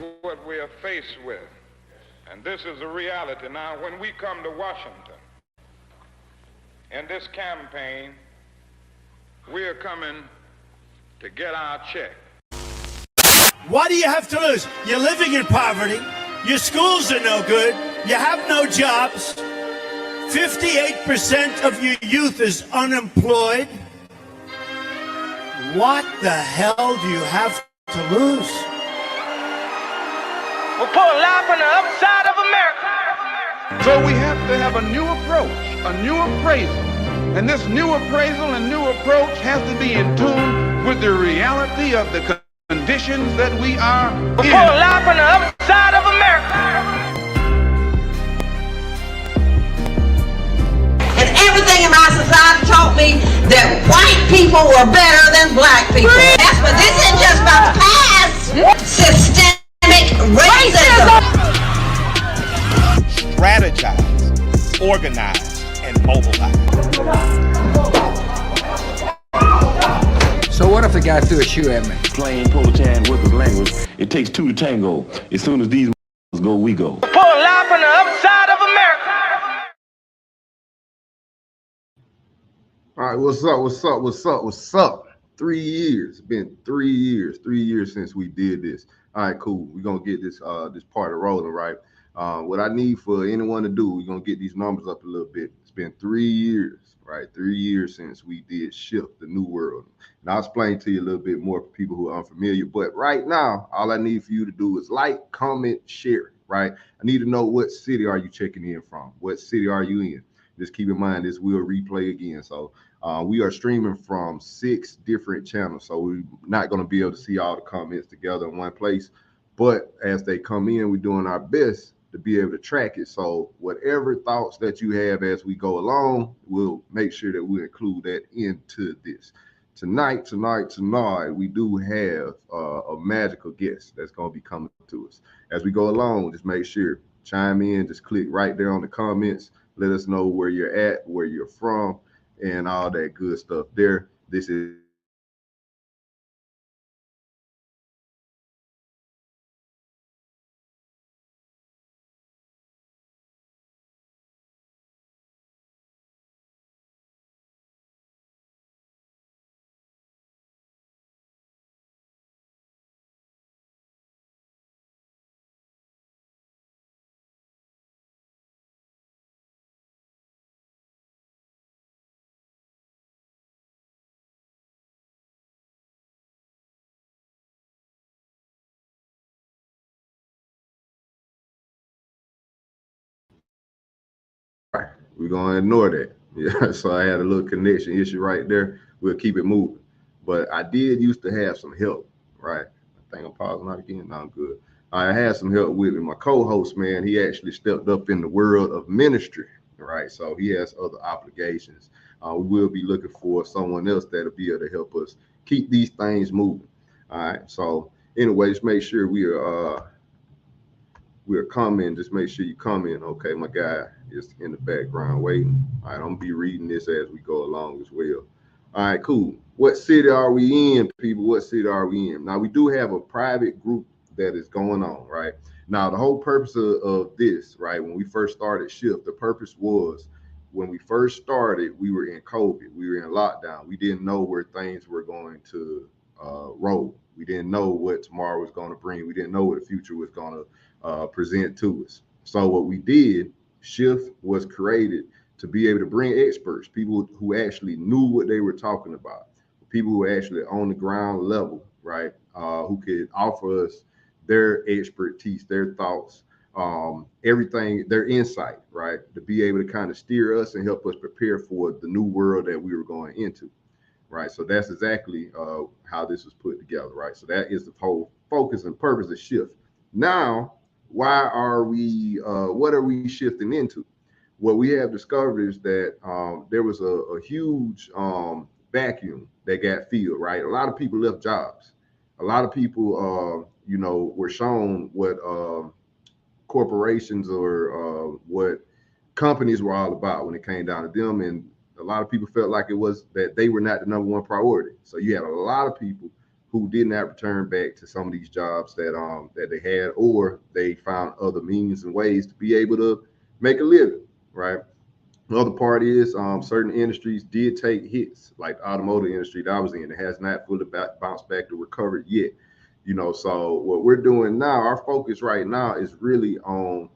what we are faced with. And this is a reality. Now, when we come to Washington in this campaign, we are coming to get our check. What do you have to lose? You're living in poverty. Your schools are no good. You have no jobs. 58% of your youth is unemployed. What the hell do you have to lose? We're pulling live from the other side of America. So we have to have a new approach, a new appraisal. And this new appraisal and new approach has to be in tune with the reality of the conditions that we are in. We're pulling live from the other side of America. And everything in my society taught me that white people were better than black people. Yes, but this isn't just about the past. Systemic racism. Strategize, organize, and mobilize. So what if the guy threw a shoe at me? Plain proletarian workers' language. It takes two to tango. As soon as these go, we go. We're pulling live from the other side of America. All right, what's up? 3 years. It's been 3 years. 3 years since we did this. All right, cool. We're gonna get this this party rolling, right? What I need for anyone to do, we're gonna get these numbers up a little bit. It's been 3 years, right? 3 years since we did Shift, the New World. And I'll explain to you a little bit more for people who are unfamiliar. But right now, all I need for you to do is like, comment, share, right? I need to know what city are you checking in from? What city are you in? Just keep in mind this will replay again. So we are streaming from 6 different channels. So we're not going to be able to see all the comments together in one place. But as they come in, we're doing our best to be able to track it. So whatever thoughts that you have as we go along, we'll make sure that we include that into this. Tonight, we do have a magical guest that's going to be coming to us. As we go along, just make sure, chime in, just click right there on the comments. Let us know where you're at, where you're from, and all that good stuff there. This is we're gonna ignore that. Yeah, so I had a little connection issue right there. We'll keep it moving. But I did used to have some help, right? I think I'm pausing out again. No, I'm good. I had some help with me. My co-host, man, he actually stepped up in the world of ministry, right? So he has other obligations. We will be looking for someone else that'll be able to help us keep these things moving. All right. So anyway, just make sure we're coming. Just make sure you come in. Okay, my guy is in the background waiting. All right, I'm gonna be reading this as we go along as well. All right, cool. What city are we in, people? What city are we in? Now, we do have a private group that is going on, right? Now, the whole purpose of this, right, when we first started Shift, the purpose was when we first started, we were in COVID. We were in lockdown. We didn't know where things were going to roll. We didn't know what tomorrow was going to bring. We didn't know what the future was going to present to us. So what we did, Shift was created to be able to bring experts, people who actually knew what they were talking about, people who were actually on the ground level, right? Who could offer us their expertise, their thoughts, everything, their insight, right? To be able to kind of steer us and help us prepare for the new world that we were going into, right? So that's exactly how this was put together, right? So that is the whole focus and purpose of Shift. Now, why are we, what are we shifting into? What we have discovered is that there was a huge vacuum that got filled, right? A lot of people left jobs. A lot of people, were shown what corporations or what companies were all about when it came down to them. And a lot of people felt like it was that they were not the number one priority. So you had a lot of people who did not return back to some of these jobs that they had, or they found other means and ways to be able to make a living, right? The other part is certain industries did take hits, like the automotive industry that I was in. It has not fully bounced back to recovered yet. So what we're doing now, our focus right now is really on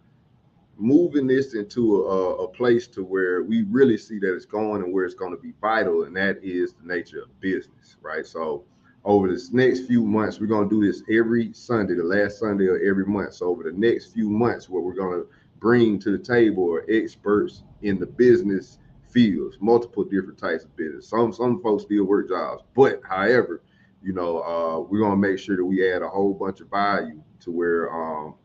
moving this into a place to where we really see that it's going and where it's going to be vital, and that is the nature of business, right? So over this next few months, we're going to do this every Sunday, the last Sunday of every month. So over the next few months, what we're going to bring to the table are experts in the business fields, multiple different types of business. Some folks still work jobs, but however, we're going to make sure that we add a whole bunch of value to where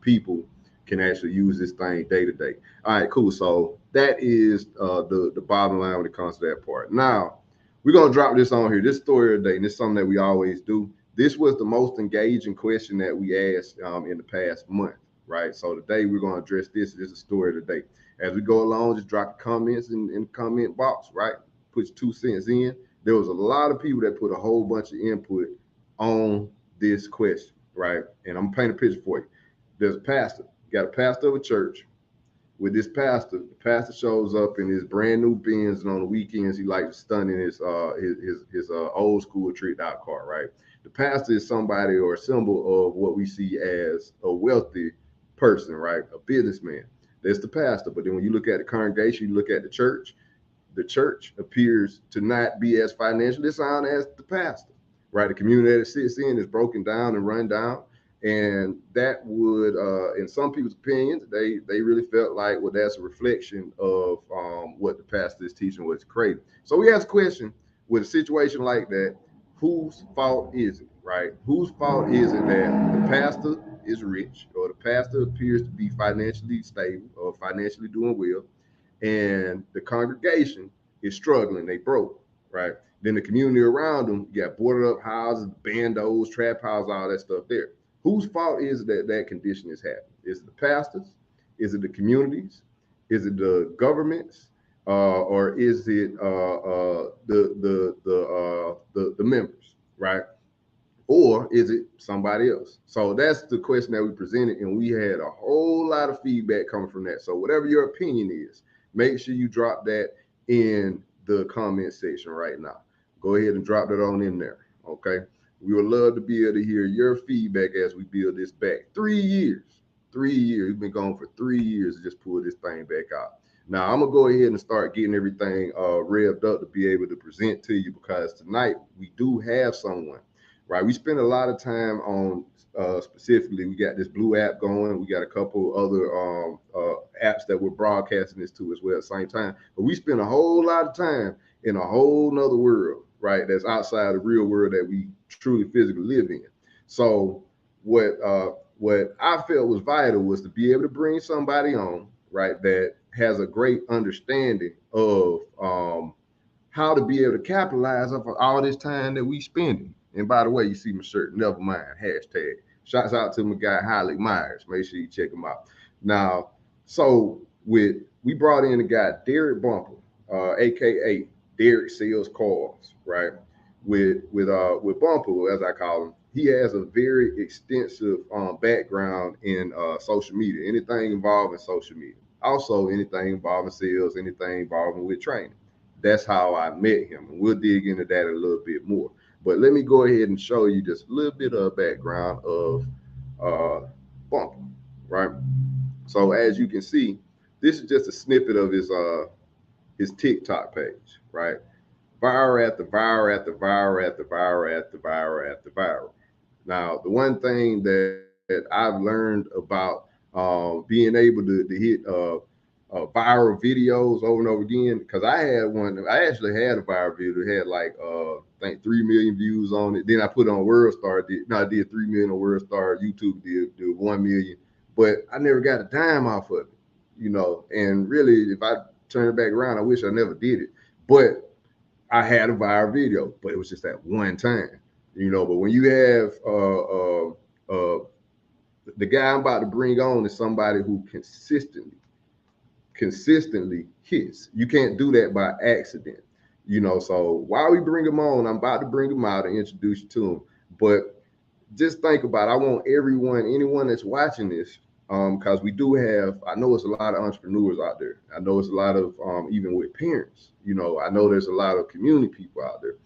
people can actually use this thing day to day. All right, cool. So that is the bottom line when it comes to that part. Now, we're going to drop this on here. This story of the day, and this is something that we always do. This was the most engaging question that we asked in the past month, right? So today we're going to address this. This is the story of the day. As we go along, just drop the comments in the comment box, right? Put your 2 cents in. There was a lot of people that put a whole bunch of input on this question, right? And I'm painting a picture for you. There's a pastor. You got a pastor of a church. With this pastor, the pastor shows up in his brand new Benz, and on the weekends he likes to stun in his old school tricked out car, right? The pastor is somebody or a symbol of what we see as a wealthy person, right? A businessman. That's the pastor. But then when you look at the congregation, you look at the church appears to not be as financially sound as the pastor, right? The community that it sits in is broken down and run down. And that would, in some people's opinions, they really felt like, well, that's a reflection of what the pastor is teaching, what's creating. So we ask a question with a situation like that: whose fault is it, right? Whose fault is it that the pastor is rich, or the pastor appears to be financially stable or financially doing well, and the congregation is struggling, they broke, right? Then the community around them, you got boarded up houses, bandos, trap houses, all that stuff there. Whose fault is it that condition is happening? Is it the pastors? Is it the communities? Is it the governments? Or is it the members, right? Or is it somebody else? So that's the question that we presented, and we had a whole lot of feedback coming from that. So whatever your opinion is, make sure you drop that in the comment section right now. Go ahead and drop that on in there, okay? We would love to be able to hear your feedback as we build this back. 3 years. We've been going for 3 years to just pull this thing back out. Now, I'm going to go ahead and start getting everything revved up to be able to present to you, because tonight we do have someone, right? We spend a lot of time on specifically, we got this Blue app going. We got a couple other apps that we're broadcasting this to as well at the same time. But we spend a whole lot of time in a whole nother world, right? That's outside the real world that we truly physically live in. So what I felt was vital was to be able to bring somebody on, right, that has a great understanding of how to be able to capitalize off of all this time that we spending. And by the way, you see my shirt, never mind, hashtag. Shouts out to my guy, Halleck Myers. Make sure you check him out. Now, so we brought in a guy, Derek Bumper, AKA Derek Sells Cars, right? With Bumper, as I call him, he has a very extensive background in social media, anything involving social media. Also, anything involving sales, anything involving with training. That's how I met him, and we'll dig into that a little bit more. But let me go ahead and show you just a little bit of background of Bumper, right? So as you can see, this is just a snippet of his TikTok page, right? Viral after viral after viral after viral after viral after viral. Now, the one thing that I've learned about being able to hit viral videos over and over again, because I actually had a viral video. It had like I think 3 million views on it. Then I put it on WorldStar. I did 3 million on WorldStar. YouTube did 1 million, but I never got a dime off of it, and really, if I turn it back around, I wish I never did it. But I had a viral video, but it was just that one time, but when you have the guy I'm about to bring on is somebody who consistently hits. You can't do that by accident, so while we bring him on, I'm about to bring him out and introduce you to him. But just think about it. I want anyone that's watching this, because we do have, I know it's a lot of entrepreneurs out there. I know it's a lot of, even with parents, you know, I know there's a lot of community people out there.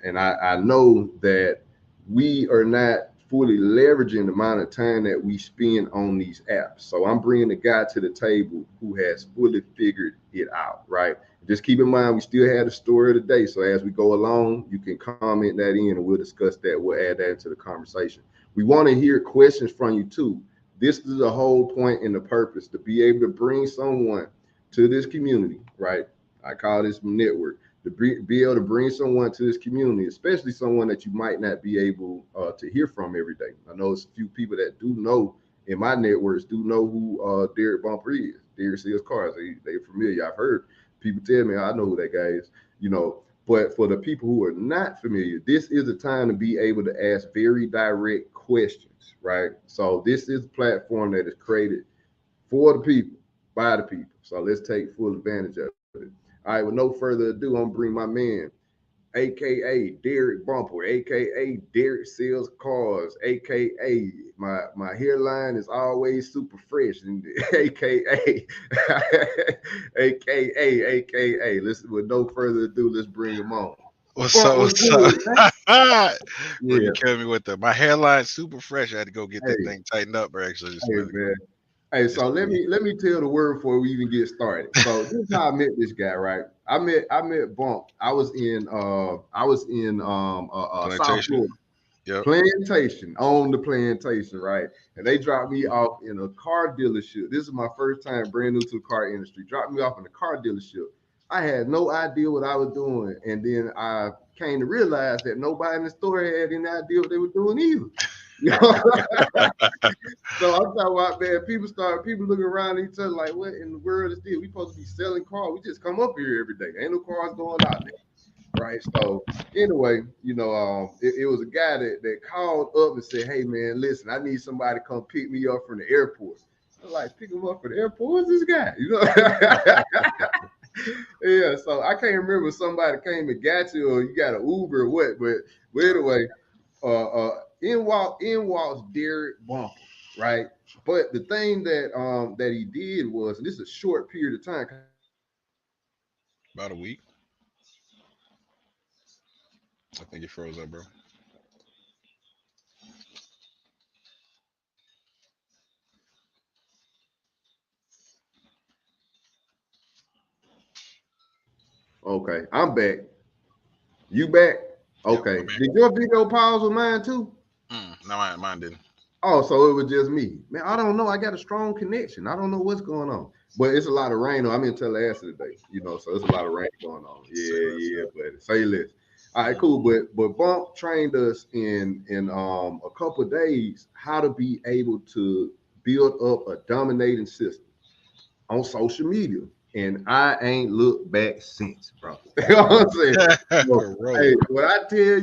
And I know that we are not fully leveraging the amount of time that we spend on these apps. So I'm bringing a guy to the table who has fully figured it out, right? Just keep in mind, we still have the story of the day. So as we go along, you can comment that in and we'll discuss that. We'll add that into the conversation. We want to hear questions from you too. This is the whole point and the purpose, to be able to bring someone to this community, right? I call this network, to be able to bring someone to this community, especially someone that you might not be able to hear from every day. I know it's a few people that do know in my networks do know who Derek Bumper is. Derek Sells Cars. They're familiar. I've heard people tell me, I know who that guy is, you know. But for the people who are not familiar, this is a time to be able to ask very direct questions, right? So this is a platform that is created for the people, by the people. So let's take full advantage of it. All right, with no further ado, I'm gonna bring my man, aka Derek Bumper, aka Derek Sells Cars, aka my hairline is always super fresh, and aka aka. Listen, with no further ado, let's bring him on. What's up? What's up? Yeah. You killing me with my hairline super fresh. I had to go get that thing tightened up, bro. Actually, Man. Hey, so let me tell the word before we even get started. So this is how I met this guy, right? I met Bump. I was in South Florida. Yep. Plantation, on the plantation, right? And they dropped me off in a car dealership. This is my first time brand new to the car industry. Dropped me off in a car dealership. I had no idea what I was doing. And then I came to realize that nobody in the store had any idea what they were doing either. So I'm talking about, man, people looking around each other like, what in the world is this? We supposed to be selling cars. We just come up here every day. Ain't no cars going out there. Right. So anyway, you know, it was a guy that called up and said, hey man, listen, I need somebody to come pick me up from the airport. I was like, pick him up from the airport? Who's this guy? You know? Yeah, so I can't remember if somebody came and got you or you got an Uber or what, but anyway, in walks Derek Bumper, right? But the thing that he did was, and this is a short period of time. About a week. I think it froze up, bro. Okay, I'm back. You back? Okay. Yep, did your video pause with mine too? No, mine didn't. Oh, so it was just me. Man, I don't know. I got a strong connection. I don't know what's going on. But it's a lot of rain. I'm in Tallahassee today, you know, so it's a lot of rain going on. Yeah, but say less. All right, cool. But Bump trained us in a couple of days how to be able to build up a dominating system on social media. And I ain't looked back since, bro. You know what I'm saying? So, hey, what I tell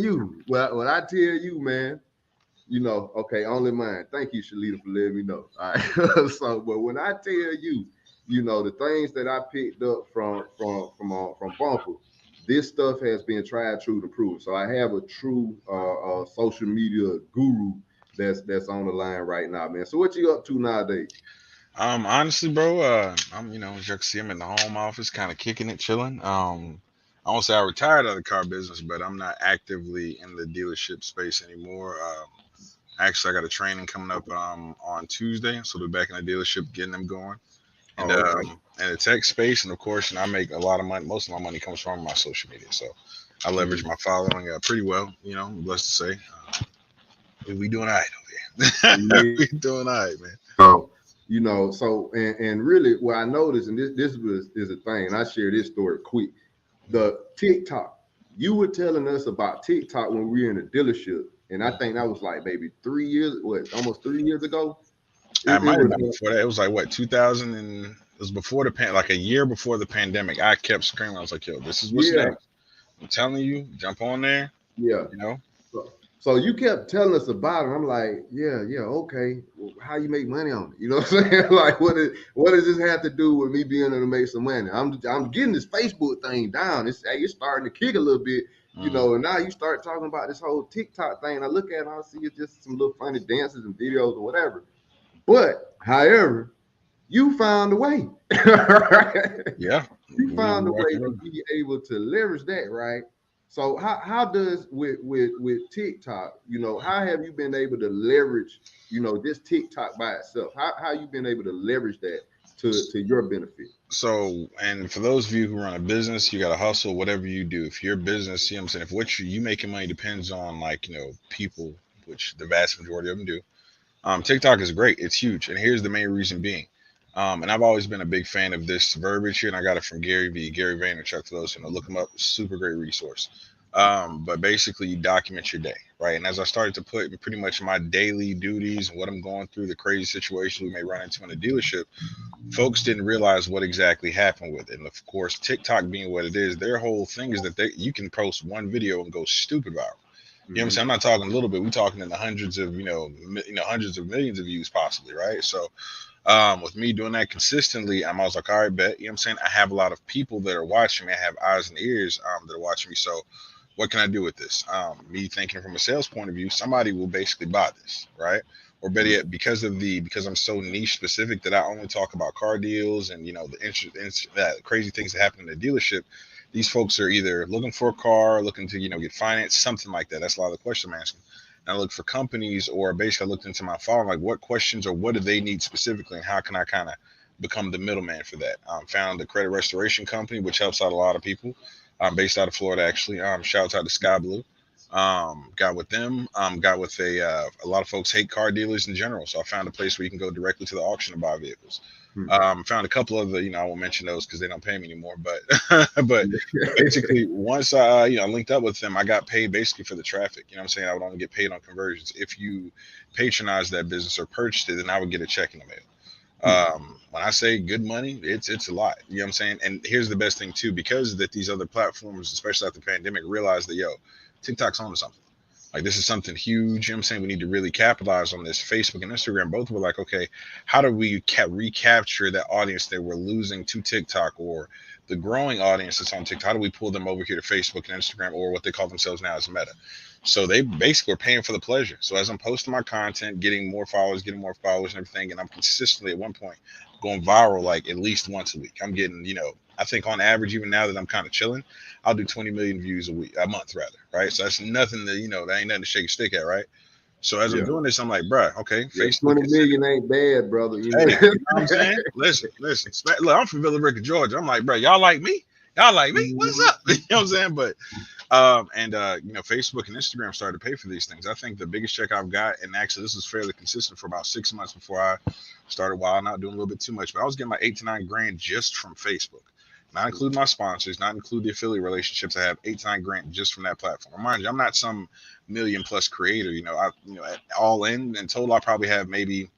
you, man, you know, okay, only mine. Thank you, Shalita, for letting me know. All right. So, but when I tell you, you know, the things that I picked up from Bumper, this stuff has been tried, true, and proven. So I have a true social media guru that's on the line right now, man. So what you up to nowadays? Honestly, bro, I'm, you know, as you can see, I'm in the home office, kind of kicking it, chilling. I won't say I retired out of the car business, but I'm not actively in the dealership space anymore. Actually, I got a training coming up on Tuesday, so we'll be back in the dealership, getting them going. And and the tech space, and of course, I make a lot of money. Most of my money comes from my social media, so I leverage my following pretty well. You know, I'm blessed to say, we doing all right over here. We doing all right, man. You know, so and really what I noticed, and this is a thing, and I share this story quick. The TikTok, you were telling us about TikTok when we were in the dealership, and I think that was like maybe almost 3 years ago. I might have been before that. It was like what, 2000, and it was before like a year before the pandemic. I kept screaming. I was like, yo, this is what's next. I'm telling you, jump on there. Yeah. You know? So you kept telling us about it. I'm like, yeah, okay. Well, how you make money on it? You know what I'm saying? Like, what does this have to do with me being able to make some money? I'm getting this Facebook thing down. It's starting to kick a little bit, You know, and now you start talking about this whole TikTok thing. I look at it, I see it's just some little funny dances and videos or whatever. But, however, you found a way. Right? Yeah. You found a way to be able to leverage that, right? So how does with TikTok, you know, how have you been able to leverage, you know, this TikTok by itself? How you been able to leverage that to your benefit? So, and for those of you who run a business, you got to hustle, whatever you do. If your business, you know what I'm saying, if what you making money depends on, like, you know, people, which the vast majority of them do, TikTok is great. It's huge. And here's the main reason being. And I've always been a big fan of this verbiage here, and I got it from Gary Vaynerchuk. For those who know, look him up, super great resource. But basically, you document your day, right? And as I started to put pretty much my daily duties and what I'm going through, the crazy situations we may run into in a dealership, folks didn't realize what exactly happened with it. And of course, TikTok being what it is, their whole thing is that you can post one video and go stupid viral. You know what I'm saying? I'm not talking a little bit. We're talking in the hundreds of, hundreds of millions of views possibly, right? So with me doing that consistently, I was like, all right, bet. You know what I'm saying? I have a lot of people that are watching me. I have eyes and ears that are watching me. So what can I do with this? Me thinking from a sales point of view, somebody will basically buy this, right? Or better yet, because I'm so niche specific that I only talk about car deals and, you know, the crazy things that happen in the dealership. These folks are either looking for a car, looking to, you know, get financed, something like that. That's a lot of the question I'm asking. And I look for companies, or basically I looked into my following, like what questions or what do they need specifically, and how can I kind of become the middleman for that? Found a credit restoration company, which helps out a lot of people. Based out of Florida, actually. Shouts out to Sky Blue. Got with them. Got with a lot of folks hate car dealers in general. So I found a place where you can go directly to the auction and buy vehicles. Found a couple of the, I won't mention those because they don't pay me anymore. But basically, once I linked up with them, I got paid basically for the traffic. You know what I'm saying? I would only get paid on conversions. If you patronize that business or purchased it, then I would get a check in the mail. When I say good money, it's a lot. You know what I'm saying? And here's the best thing too, because that these other platforms, especially after the pandemic, realized that TikTok's on to something. Like, this is something huge. You know what I'm saying? We need to really capitalize on this. Facebook and Instagram both were like, okay, how do we recapture that audience that we're losing to TikTok, or the growing audience that's on TikTok? How do we pull them over here to Facebook and Instagram, or what they call themselves now as Meta? So they basically are paying for the pleasure. So as I'm posting my content, getting more followers and everything, and I'm consistently at one point going viral like at least once a week. I'm getting, I think on average, even now that I'm kind of chilling, I'll do 20 million views a month rather, right? So that's nothing that, that ain't nothing to shake a stick at, right? So as I'm doing this, I'm like, bruh, okay, Facebook 20 million ain't bad, brother. You know what I'm saying? Listen. Look, I'm from Villa Rica, Georgia. I'm like, bruh, y'all like me? What's up? You know what I'm saying? But Facebook and Instagram started to pay for these things. I think the biggest check I've got, and actually this was fairly consistent for about 6 months before I started wilding out, doing a little bit too much, but I was getting like 8 to 9 grand just from Facebook. Not include my sponsors, not include the affiliate relationships. I have 8 to 9 grand just from that platform. Mind you, I'm not some million plus creator. At all in total, I probably have maybe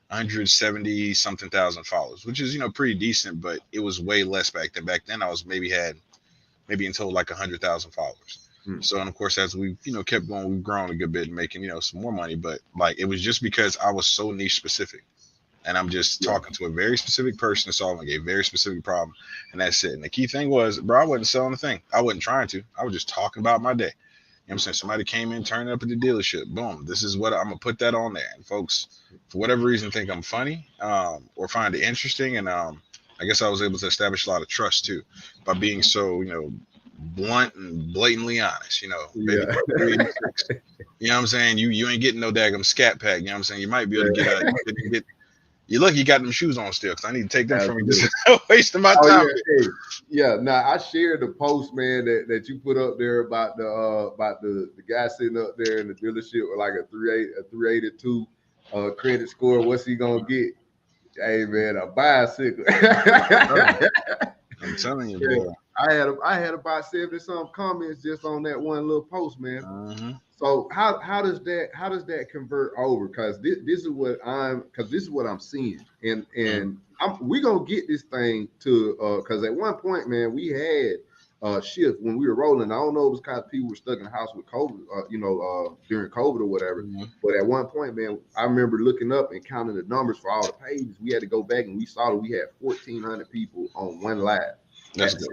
170 something thousand followers, which is pretty decent, but it was way less back then. Back then, I was maybe in total like 100,000 followers. So, and of course, as we kept going, we've grown a good bit and making some more money. But like, it was just because I was so niche specific. And I'm just talking to a very specific person, solving a very specific problem, and that's it. And the key thing was, bro, I wasn't selling a thing. I wasn't trying to. I was just talking about my day. You know what I'm saying? Somebody came in, turned up at the dealership. Boom. This is what I'm going to put that on there. And folks, for whatever reason, think I'm funny or find it interesting. And I guess I was able to establish a lot of trust, too, by being so, blunt and blatantly honest. You know what I'm saying? You ain't getting no daggum scat pack. You know what I'm saying? You might be able to get you're lucky you got them shoes on still, because I need to take them from you. Just wasting my time. Now I shared the post, man, that you put up there about the guy sitting up there in the dealership with like a 382 credit score. What's he gonna get? Hey man, a bicycle. I'm telling you, bro. I had about 70 some comments just on that one little post, man. Mm-hmm. So how does that convert over? Because this is what I'm seeing, and we gonna get this thing to because at one point, man, we had a shift when we were rolling. I don't know if it was because people were stuck in the house with COVID, during COVID or whatever. Mm-hmm. But at one point, man, I remember looking up and counting the numbers for all the pages. We had to go back and we saw that we had 1,400 people on one live. That's good.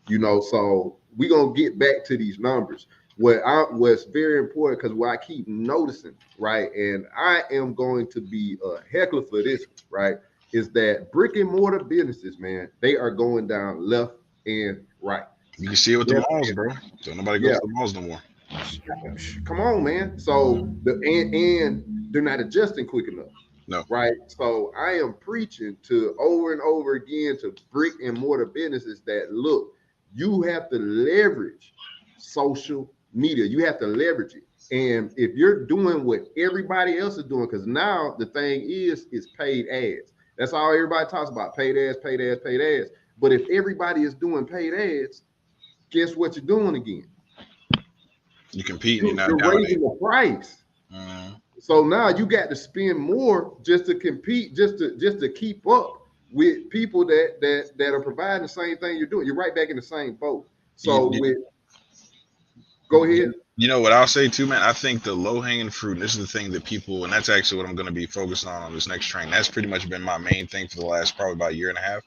So we're gonna get back to these numbers. What's very important, because what I keep noticing, right, and I am going to be a heckler for this, right, is that brick and mortar businesses, man, they are going down left and right. You can see it with the malls, bro. So nobody goes to the malls no more. Come on, man. So and they're not adjusting quick enough. No. Right. So I am preaching to over and over again to brick and mortar businesses that look, you have to leverage social media. You have to leverage it. And if you're doing what everybody else is doing, because now the thing is paid ads. That's all everybody talks about, paid ads, paid ads, paid ads. But if everybody is doing paid ads, guess what you're doing again? You compete. You're raising the price. So now you got to spend more just to compete, just to keep up with people that are providing the same thing you're doing. You're right back in the same boat. So go ahead. You know what I'll say too, man? I think the low-hanging fruit, and this is the thing that people, and that's actually what I'm going to be focused on this next train. That's pretty much been my main thing for the last probably about a year and a half.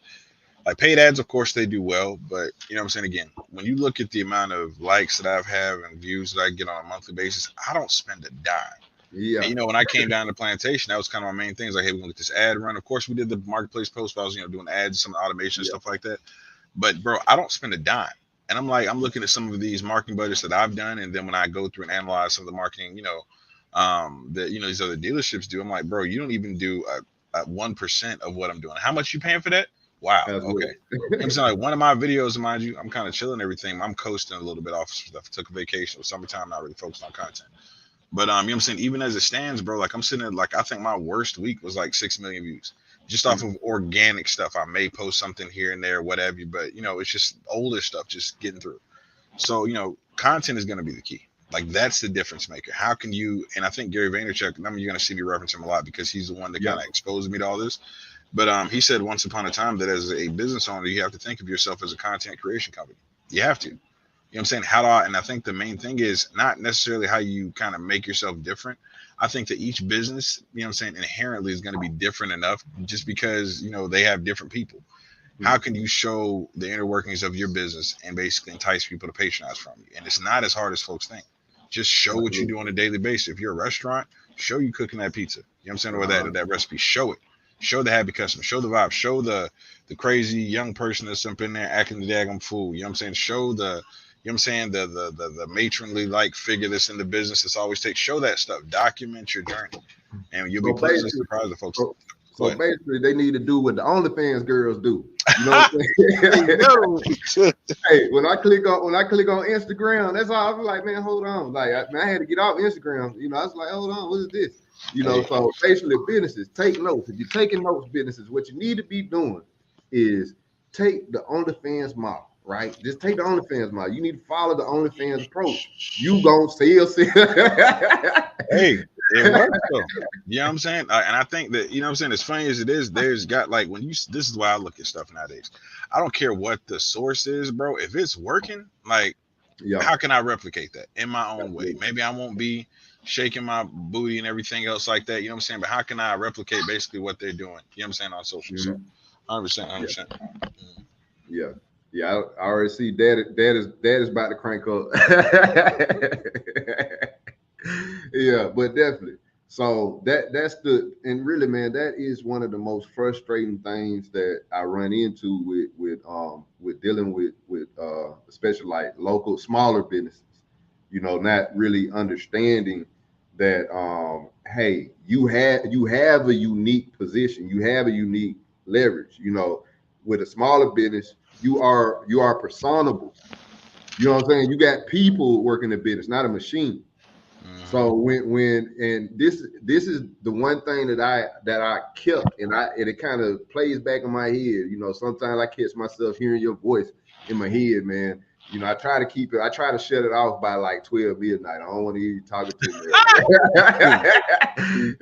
Like paid ads, of course, they do well, but you know what I'm saying? Again, when you look at the amount of likes that I've had and views that I get on a monthly basis, I don't spend a dime. Yeah. And, you know, when I came down to Plantation, that was kind of my main thing. Like, hey, we're going to get this ad run. Of course, we did the marketplace post, but I was, doing ads, some automation, stuff like that. But, bro, I don't spend a dime. And I'm looking at some of these marketing budgets that I've done. And then when I go through and analyze some of the marketing, that, these other dealerships do, I'm like, bro, you don't even do a 1% of what I'm doing. How much you paying for that? Wow. Okay. I'm saying, like, one of my videos, mind you, I'm kind of chilling everything. I'm coasting a little bit off stuff. Took a vacation. It was summertime, not really focused on content. But you know what I'm saying, even as it stands, bro, like I'm sitting at, like, I think my worst week was like 6 million views just off of organic stuff. I may post something here and there, whatever, but it's just older stuff just getting through. So, content is going to be the key. Like, that's the difference maker. How can you, and I think Gary Vaynerchuk, you're going to see me reference him a lot because he's the one that kind of exposed me to all this. But he said once upon a time that as a business owner, you have to think of yourself as a content creation company. You have to. You know what I'm saying? And I think the main thing is not necessarily how you kind of make yourself different. I think that each business, inherently is going to be different enough just because, they have different people. How can you show the inner workings of your business and basically entice people to patronize from you? And it's not as hard as folks think. Just show what you do on a daily basis. If you're a restaurant, show you cooking that pizza. You know what I'm saying? Or that recipe. Show it. Show the happy customer. Show the vibe. Show the crazy young person that's up in there acting the daggum fool. You know what I'm saying? Show the the matronly like figure that's in the business that's always show that stuff. Document your journey, and you'll be pleasantly surprised the folks. So basically, they need to do what the OnlyFans girls do. You know what I'm saying? Hey, when I click on Instagram, that's all. I was like, man, hold on. Like, I had to get off Instagram. I was like, hold on, what is this? So basically, businesses take notes. If you're taking notes, businesses, what you need to be doing is take the OnlyFans model. Right, just take the OnlyFans model. You need to follow the OnlyFans approach. You gonna sell. Hey, it works though. You know what I'm saying? And I think that as funny as it is, there's got like this is why I look at stuff nowadays. I don't care what the source is, bro. If it's working, like, how can I replicate that in my own way? Maybe I won't be shaking my booty and everything else like that. You know what I'm saying? But how can I replicate basically what they're doing? You know what I'm saying on social? So 100%. Yeah. Yeah, I already see dad is about to crank up. Yeah, but definitely. So that's and really, man, that is one of the most frustrating things that I run into with dealing with especially like local smaller businesses. Not really understanding that hey, you have a unique position, you have a unique leverage. With a smaller business, you are personable. You know what I'm saying? You got people working the business, not a machine. So when this is the one thing that I kept, and it kind of plays back in my head. Sometimes I catch myself hearing your voice in my head, man. I try to keep it. I try to shut it off by like 12 midnight. I don't want to hear you talking to me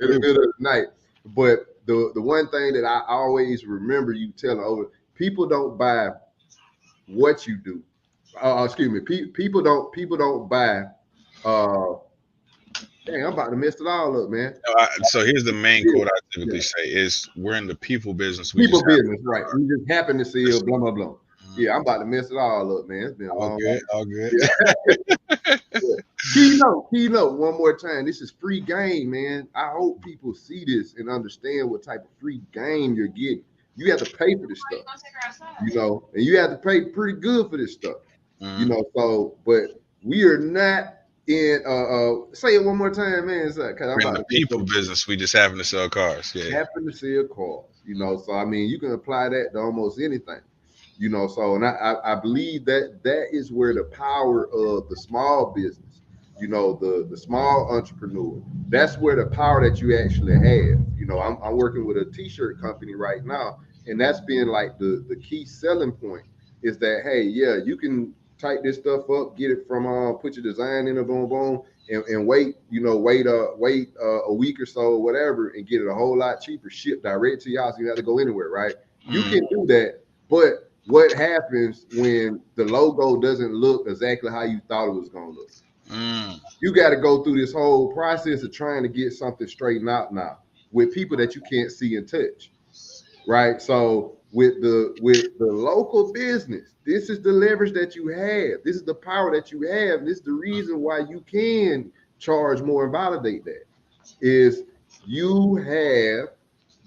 in the middle of the night. But the one thing that I always remember you telling over, people don't buy what you do. Excuse me. People don't buy. Dang, I'm about to mess it all up, man. So here's the main quote I typically say is, we're in the people business. People business, right. We just happen to see blah, blah, blah. Yeah, I'm about to mess it all up, man. It's been a All long good. All good. Keynote, one more time. This is free game, man. I hope people see this and understand what type of free game you're getting. You have to pay for this stuff, you know, and you have to pay pretty good for this stuff, you know. So, but we are not in. Say it one more time, man. Because I'm in the people business. We just happen to sell cars. Yeah. Happen to sell cars, you know. So I mean, you can apply that to almost anything. You know, so and I believe that is where the power of the small business, you know, the small entrepreneur, that's where the power that you actually have. You know, I'm working with a t-shirt company right now, and that's been like the key selling point is that, hey, yeah, you can type this stuff up, get it from put your design in a boom boom and wait a week or so, whatever, and get it a whole lot cheaper, shipped direct to y'all, so you have to go anywhere, right? You can do that, but what happens when the logo doesn't look exactly how you thought it was going to look? You got to go through this whole process of trying to get something straightened out now with people that you can't see and touch, right? So with the local business, this is the leverage that you have. This is the power that you have. This is the reason why you can charge more and validate that is you have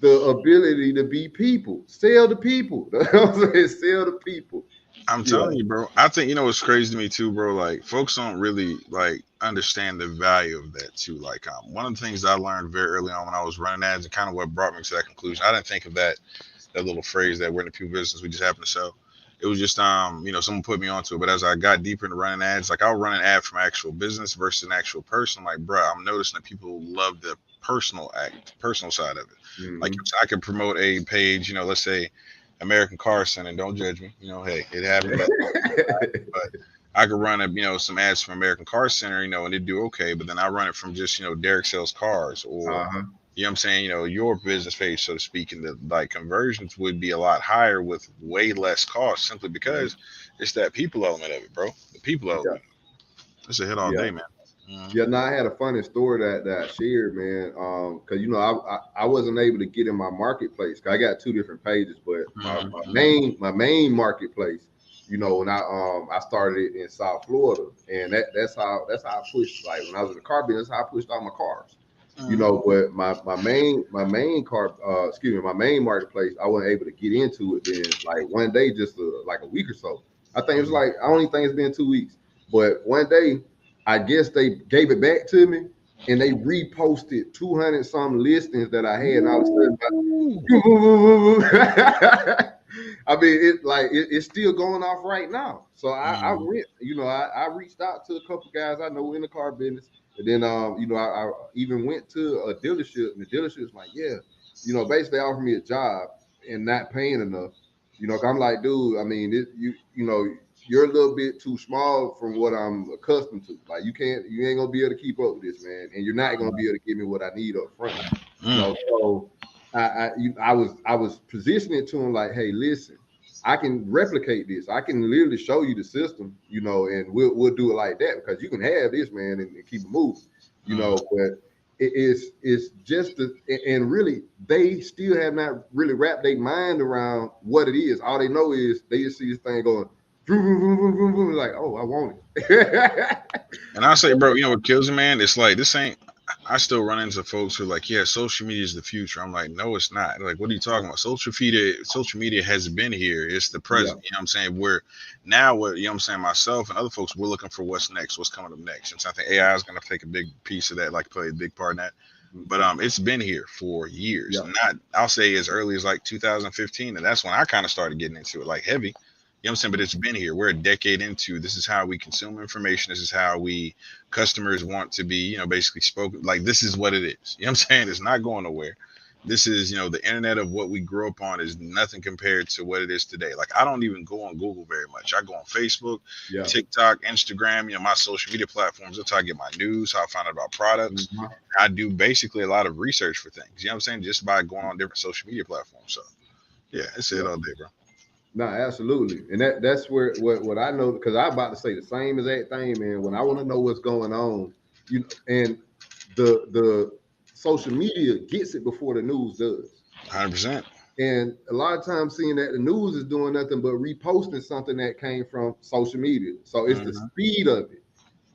the ability to be people. Sell to people. Sell to people. I'm telling you, bro. I think, you know, what's crazy to me too, bro. Like, folks don't really like understand the value of that too. Like, one of the things I learned very early on when I was running ads and kind of what brought me to that conclusion. I didn't think of that little phrase that we're in the people business, we just happen to sell. It was just, you know, someone put me onto it. But as I got deeper into running ads, like I'll run an ad from actual business versus an actual person. Like, bro, I'm noticing that people love the personal side of it. Like I could promote a page, you know, let's say American Car Center. Don't judge me, you know. Hey, it happened. But I could run you know, some ads from American Car Center, you know, and it'd do okay. But then I run it from just, you know, Derek Sells Cars or you know what I'm saying, you know, your business page, so to speak, and the like conversions would be a lot higher with way less cost simply because it's that people element of it, bro. The people element. It's a hit all day, man. Yeah, no, I had a funny story that I shared, man. Because you know, I wasn't able to get in my marketplace. Cause I got two different pages, but my main marketplace, you know, when I started it in South Florida, and that's how I pushed. Like when I was in the car business, that's how I pushed all my cars. You know, but my main marketplace, I wasn't able to get into it. Then like one day, just like a week or so, I think it was like I only think it's been 2 weeks, but one day. I guess they gave it back to me and they reposted 200 some listings that I had. And all of a sudden, I mean, it's still going off right now. So I went, you know, I reached out to a couple guys I know in the car business. And then, you know, I even went to a dealership and the dealership's like, yeah, you know, basically offered me a job and not paying enough. You know, I'm like, dude, I mean, you know, you're a little bit too small from what I'm accustomed to. Like you ain't gonna be able to keep up with this, man, and you're not gonna be able to give me what I need up front. You know, so I was positioning to him like, hey, listen, I can replicate this. I can literally show you the system, you know, and we'll do it like that because you can have this, man, and keep it moving, you know. But it's just and really they still have not really wrapped their mind around what it is. All they know is they just see this thing going. Like, oh, I want it. And I say, bro, you know what kills me, man? It's like this ain't. I still run into folks who are like, yeah, social media is the future. I'm like, no, it's not. They're like, what are you talking about? Social media has been here. It's the present. You know what I'm saying? We're now, you know what I'm saying, myself and other folks, we're looking for what's next, what's coming up next. And so I think AI is going to take a big piece of that, like play a big part in that. But it's been here for years. Not, I'll say as early as like 2015. And that's when I kind of started getting into it, like heavy. You know what I'm saying? But it's been here. We're a decade into. This is how we consume information. This is how customers want to be, you know, basically spoken. Like, this is what it is. You know what I'm saying? It's not going nowhere. This is, you know, the internet of what we grew up on is nothing compared to what it is today. Like, I don't even go on Google very much. I go on Facebook, TikTok, Instagram, you know, my social media platforms. That's how I get my news, how I find out about products. I do basically a lot of research for things. You know what I'm saying? Just by going on different social media platforms. So, yeah, it's it all day, bro. No, absolutely. And that's where what I know, because I'm about to say the same exact thing, man. When I want to know what's going on, you know, and the social media gets it before the news does. 100%. And a lot of times seeing that the news is doing nothing but reposting something that came from social media. So it's the speed of it,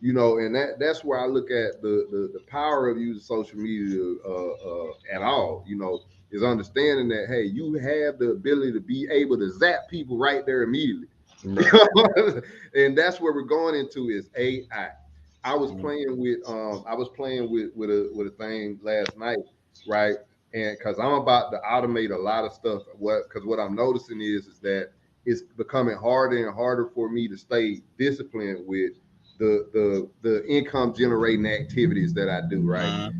and that's where I look at the power of using social media at all, is understanding that, hey, you have the ability to be able to zap people right there immediately. Right. And that's where we're going into is AI. I was playing with a thing last night, right? And because I'm about to automate a lot of stuff, because what I'm noticing is that it's becoming harder and harder for me to stay disciplined with the income generating activities that I do, right?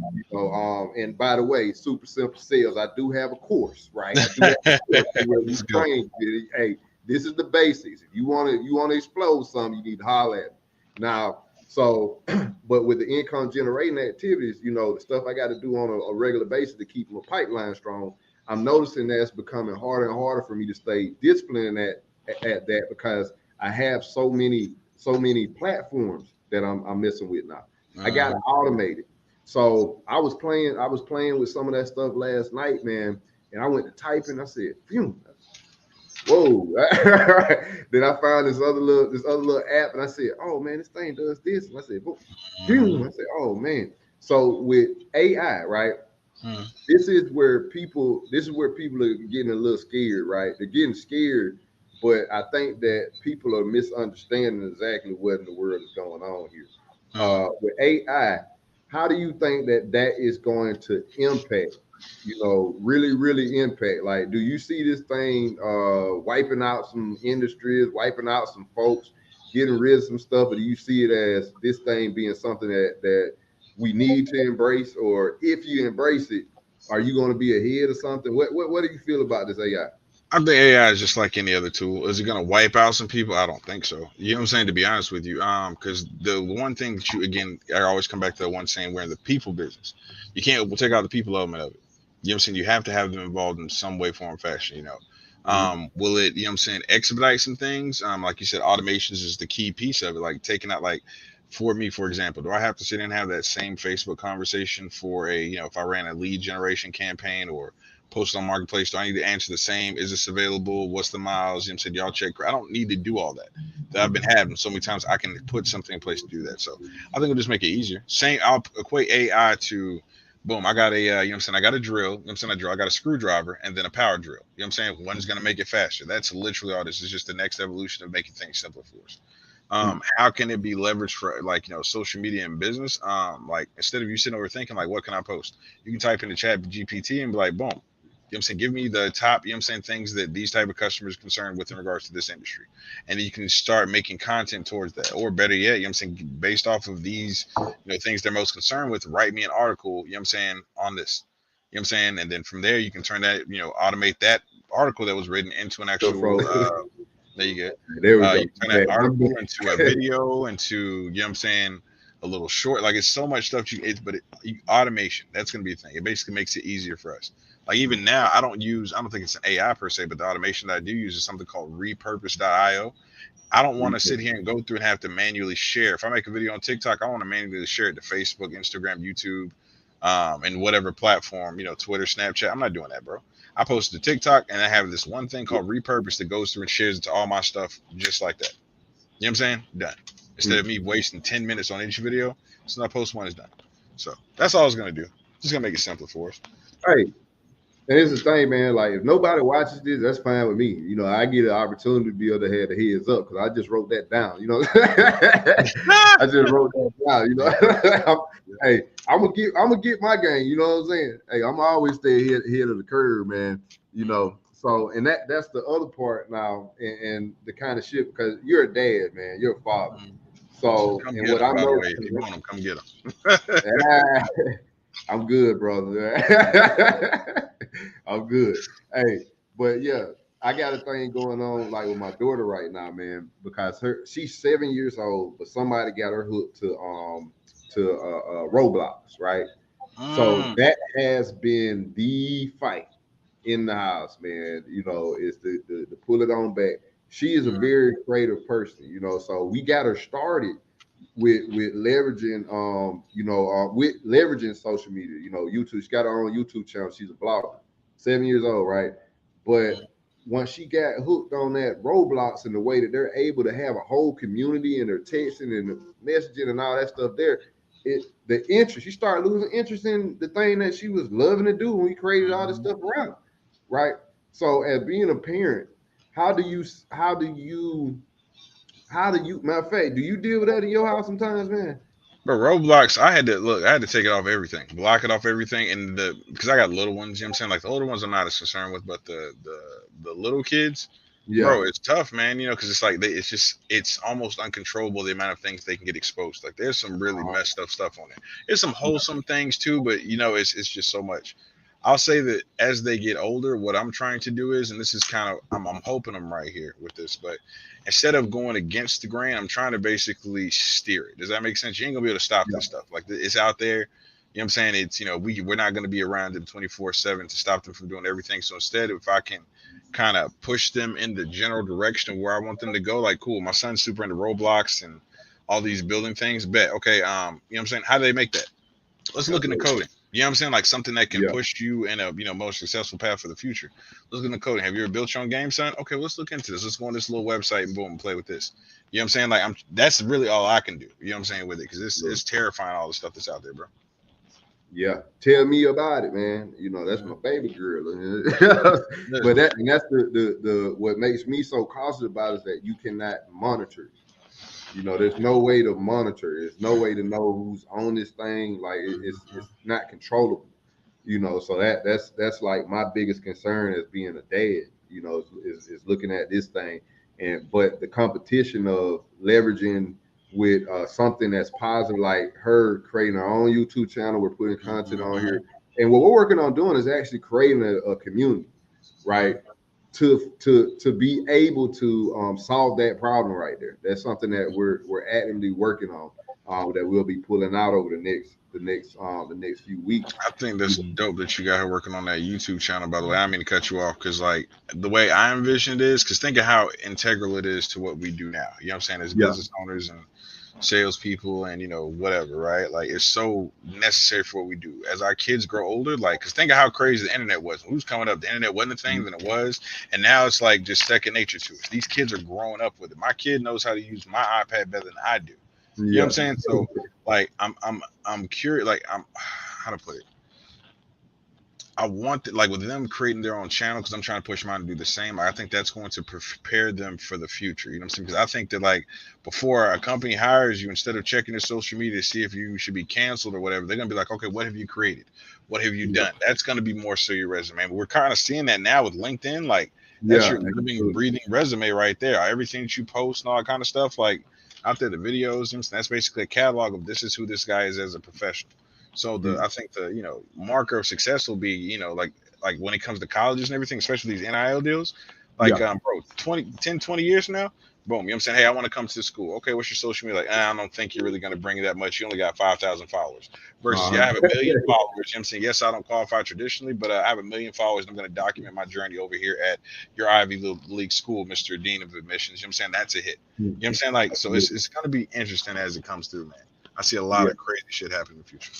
And by the way, super simple sales. I do have a course, right? I do have a course where we train. Hey, this is the basics. If you want to explode something, you need to holler at me. Now, so, but with the income generating activities, the stuff I got to do on a regular basis to keep my pipeline strong, I'm noticing that it's becoming harder and harder for me to stay disciplined at that, because I have so many platforms that I'm messing with now. I got to automate it. So I was playing with some of that stuff last night, man, and I went to typing. I said, phew. Whoa. Then I found this other little app, and I said, oh man, this thing does this. And I said, I said, oh man. So with AI, right? This is where people are getting a little scared, right? They're getting scared, but I think that people are misunderstanding exactly what in the world is going on here. With AI, how do you think that is going to impact? Really, really impact? Like, do you see this thing wiping out some industries, wiping out some folks, getting rid of some stuff, or do you see it as this thing being something that we need to embrace? Or if you embrace it, are you going to be ahead of something? What do you feel about this AI? I think AI is just like any other tool. Is it going to wipe out some people? I don't think so. You know what I'm saying? To be honest with you, because the one thing that I always come back to the one saying, we're in the people business. You can't take out the people element of it. You know what I'm saying? You have to have them involved in some way, form, fashion, Will it, expedite some things? Like you said, automations is the key piece of it. Like taking out, like for me, for example, do I have to sit and have that same Facebook conversation for if I ran a lead generation campaign or post on Marketplace? Do I need to answer the same? Is this available? What's the miles? Said, y'all check. I don't need to do all that I've been having so many times. I can put something in place to do that. So I think it'll just make it easier. I'll equate AI to, boom, I got a, I got a drill, I got a screwdriver and then a power drill. One is going to make it faster. That's literally all this is, just the next evolution of making things simpler for us. How can it be leveraged for social media and business? Like instead of you sitting over thinking like, what can I post? You can type into Chat GPT and be like, boom, give me the top, things that these type of customers are concerned with in regards to this industry. And then you can start making content towards that. Or better yet, based off of these, things they're most concerned with, write me an article, on this. And then from there, you can turn that, automate that article that was written into an actual, there you go. There we go. You turn that article into a video, into, a little short. Like it's so much stuff automation, that's going to be a thing. It basically makes it easier for us. Like even now, I don't think it's an AI per se, but the automation that I do use is something called repurpose.io. I don't want to sit here and go through and have to manually share. If I make a video on TikTok, I want to manually share it to Facebook, Instagram, YouTube, and whatever platform, Twitter, Snapchat. I'm not doing that, bro. I post it to TikTok and I have this one thing called repurpose that goes through and shares it to all my stuff just like that. You know what I'm saying? Done. Instead of me wasting 10 minutes on each video, so I post one is done. So that's all I was going to do. Just going to make it simpler for us. Right. And here's the thing, man, like if nobody watches this, that's fine with me. I get an opportunity to be able to have the heads up because I just wrote that down, I just wrote that down, Hey, I'm gonna get my game, you know what I'm saying? Hey, I'm always stay ahead of the curve, man. So and that's the other part now and the kind of shit, because you're a dad, man, you're a father. So and what I'm noticing, if you want them, come get them. I'm good, brother. I'm good. Hey, but yeah, I got a thing going on like with my daughter right now, man, because she's 7 years old, but somebody got her hooked to Roblox, right? So that has been the fight in the house, man. Is the pull it on back. She is a very creative person, so we got her started with leveraging with leveraging social media, YouTube. She got her own YouTube channel. She's a blogger, 7 years old, right? But once she got hooked on that Roblox and the way that they're able to have a whole community and they're texting and the messaging and all that stuff there, the interest, she started losing interest in the thing that she was loving to do when we created all this stuff around her, right? So as being a parent, how do you matter of fact, do you deal with that in your house sometimes, man? But Roblox, I had to take it off everything, block it off everything, and because I got little ones, you know what I'm saying? Like the older ones I'm not as concerned with, but the little kids, bro, it's tough, man, you know, because it's like it's almost uncontrollable the amount of things they can get exposed. Like there's some really messed up stuff on there. There's some wholesome things too, but you know, it's just so much. I'll say that as they get older, what I'm trying to do is, and this is kind of, I'm hoping I'm right here with this, but instead of going against the grain, I'm trying to basically steer it. Does that make sense? You ain't gonna be able to stop this stuff. Like it's out there. You know what I'm saying? It's, you know, we're not going to be around them 24/7 to stop them from doing everything. So instead, if I can kind of push them in the general direction of where I want them to go, like, cool, my son's super into Roblox and all these building things, bet. Okay. You know what I'm saying? How do they make that? Let's look into coding. You know what I'm saying? Like something that can push you in a, you know, more successful path for the future. Let's look into coding. Have you ever built your own game, son? Okay, let's look into this. Let's go on this little website and boom, and play with this. You know what I'm saying? Like that's really all I can do. You know what I'm saying with it? Because it's terrifying, all the stuff that's out there, bro. Yeah, tell me about it, man. You know, that's my baby girl. But that's the what makes me so cautious about it is that you cannot monitor. You know, there's no way to monitor. There's no way to know who's on this thing. Like it's not controllable. You know, so that's like my biggest concern as being a dad. You know, is looking at this thing, but the competition of leveraging with something that's positive, like her creating her own YouTube channel. We're putting content on here, and what we're working on doing is actually creating a community, right? To be able to solve that problem right there. That's something that we're actively working on that we'll be pulling out over the next few weeks. I think that's dope that you got her working on that YouTube channel, by the way. I don't mean to cut you off, because like the way I envision it is, because think of how integral it is to what we do now. You know what I'm saying? As business owners and salespeople and, you know, whatever, right? Like it's so necessary for what we do. As our kids grow older, like, because think of how crazy the internet was. When we was coming up, the internet wasn't a thing than it was, and now it's like just second nature to us. These kids are growing up with it. My kid knows how to use my iPad better than I do. You know what I'm saying? So like I'm curious, like how to put it. I want like with them creating their own channel, because I'm trying to push mine to do the same. I think that's going to prepare them for the future. You know what I'm saying? Because I think that like before a company hires you, instead of checking their social media to see if you should be canceled or whatever, they're gonna be like, okay, what have you created? What have you done? That's gonna be more so your resume. But we're kind of seeing that now with LinkedIn. Like that's your living, breathing resume right there. Everything that you post and all that kind of stuff, like out there, the videos, that's basically a catalog of this is who this guy is as a professional. So I think the, you know, marker of success will be, you know, like when it comes to colleges and everything, especially these NIL deals, like bro, 10, 20 years from now, boom, you know what I'm saying? Hey, I want to come to the school. Okay, what's your social media? Like, I don't think you're really going to bring that much. You only got 5,000 followers. Versus, I have 1 million followers. You know what I'm saying? Yes, I don't qualify traditionally, but I have 1 million followers, and I'm going to document my journey over here at your Ivy League school, Mr. Dean of Admissions. You know what I'm saying? That's a hit. You know what I'm saying? Like, so it's going to be interesting as it comes through, man. I see a lot of crazy shit happen in the future.